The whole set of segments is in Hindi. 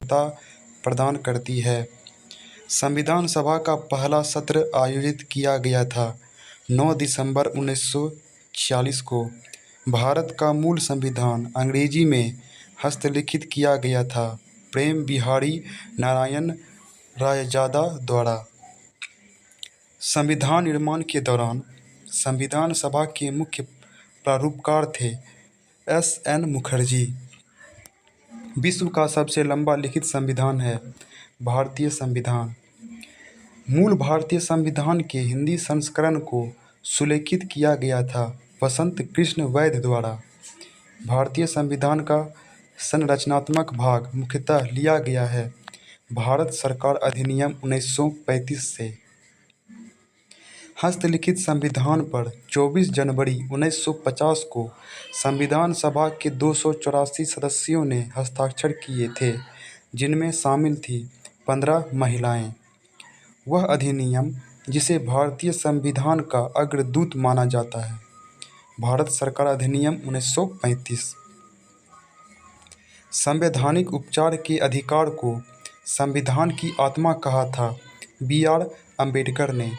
वैधता प्रदान करती है। संविधान सभा का पहला सत्र आयोजित किया गया था 9 दिसंबर 1946 को। भारत का मूल संविधान अंग्रेजी में हस्तलिखित किया गया था प्रेम बिहारी नारायण रायजादा द्वारा। संविधान निर्माण के दौरान संविधान सभा के मुख्य प्रारूपकार थे एस.एन. मुखर्जी। विश्व का सबसे लंबा लिखित संविधान है भारतीय संविधान। मूल भारतीय संविधान के हिंदी संस्करण को सुलेखित किया गया था वसंत कृष्ण वैद्य द्वारा। भारतीय संविधान का संरचनात्मक भाग मुख्यतः लिया गया है भारत सरकार अधिनियम 1935 से। हस्तलिखित संविधान पर 24 जनवरी 1950 को संविधान सभा के 284 सदस्यों ने हस्ताक्षर किए थे, जिनमें शामिल थी 15 महिलाएं। वह अधिनियम, जिसे भारतीय संविधान का अग्रदूत माना जाता है, भारत सरकार अधिनियम 1935। संवैधानिक उपचार के अधिकार को संविधान की आत्मा कहा था बी.आर. अम्बेडकर ने।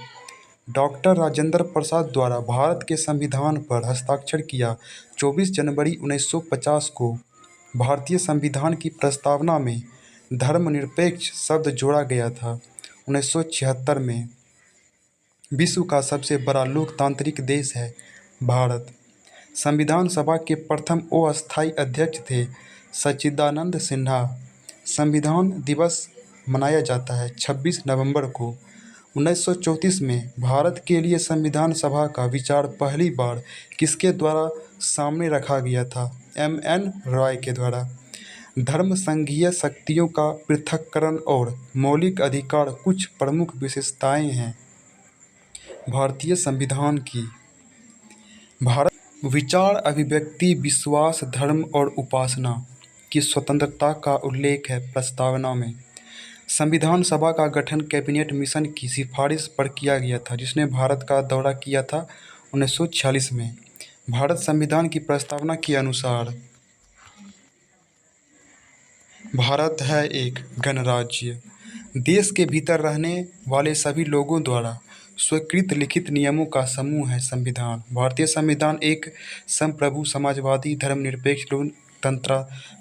डॉक्टर राजेंद्र प्रसाद द्वारा भारत के संविधान पर हस्ताक्षर किया 24 जनवरी 1950 को भारतीय संविधान की प्रस्तावना में धर्मनिरपेक्ष शब्द जोड़ा गया था। 1976 में विश्व का सबसे बड़ा लोकतांत्रिक देश है भारत। संविधान सभा के प्रथम अस्थायी अध्यक्ष थे सच्चिदानंद सिन्हा। संविधान दिवस मनाया जाता है 26 नवंबर को। 1934 में भारत के लिए संविधान सभा का विचार पहली बार किसके द्वारा सामने रखा गया था? एम.एन. रॉय के द्वारा। धर्म संघीय शक्तियों का पृथक्करण और मौलिक अधिकार कुछ प्रमुख विशेषताएं हैं भारतीय संविधान की। भारत विचार, अभिव्यक्ति, विश्वास, धर्म और उपासना की स्वतंत्रता का उल्लेख है प्रस्तावना में। संविधान सभा का गठन कैबिनेट मिशन की सिफारिश पर किया गया था, जिसने भारत का दौरा किया था 1946 में। भारत संविधान की प्रस्तावना के अनुसार भारत है एक गणराज्य। देश के भीतर रहने वाले सभी लोगों द्वारा स्वीकृत लिखित नियमों का समूह है संविधान। भारतीय संविधान एक संप्रभु, समाजवादी, धर्मनिरपेक्ष,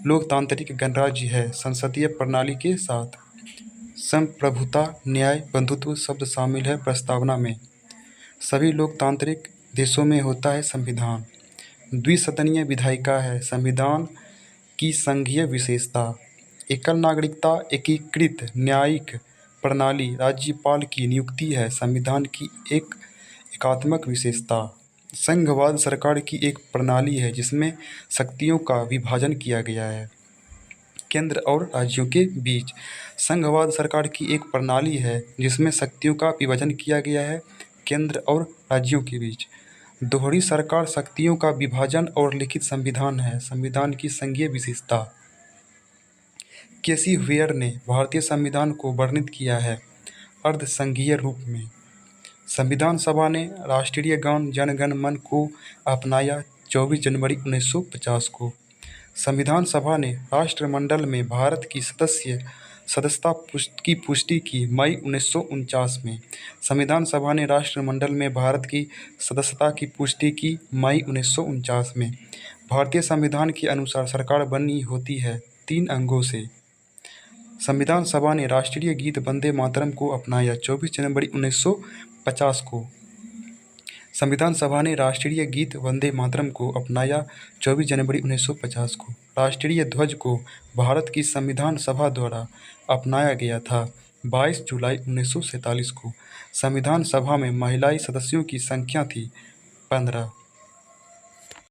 लोकतांत्रिक गणराज्य है संसदीय प्रणाली के साथ। संप्रभुता, न्याय, बंधुत्व शब्द शामिल है प्रस्तावना में। सभी लोकतांत्रिक देशों में होता है संविधान। द्विसदनीय विधायिका है संविधान की संघीय विशेषता। एकल नागरिकता, एकीकृत न्यायिक प्रणाली, राज्यपाल की नियुक्ति है संविधान की एक एकात्मक विशेषता। संघवाद सरकार की एक प्रणाली है जिसमें शक्तियों का विभाजन किया गया है केंद्र और राज्यों के बीच। संघवाद सरकार की एक प्रणाली है जिसमें शक्तियों का विभाजन किया गया है केंद्र और राज्यों के बीच। दोहरी सरकार, शक्तियों का विभाजन और लिखित संविधान है संविधान की संघीय विशेषता। केसी वेयर ने भारतीय संविधान को वर्णित किया है अर्ध संघीय रूप में। संविधान सभा ने राष्ट्रीय गान जन गण मन को अपनाया 24 जनवरी 1950 को। संविधान सभा ने राष्ट्रमंडल में भारत की सदस्यता की पुष्टि की मई 1949 में। संविधान सभा ने राष्ट्रमंडल में भारत की सदस्यता की पुष्टि की मई 1949 में। भारतीय संविधान के अनुसार सरकार बनी होती है 3 अंगों से। संविधान सभा ने राष्ट्रीय गीत वंदे मातरम को अपनाया 24 जनवरी 1950 को। संविधान सभा ने राष्ट्रीय गीत वंदे मातरम को अपनाया 24 जनवरी 1950 को। राष्ट्रीय ध्वज को भारत की संविधान सभा द्वारा अपनाया गया था 22 जुलाई 1947 को। संविधान सभा में महिला सदस्यों की संख्या थी 15।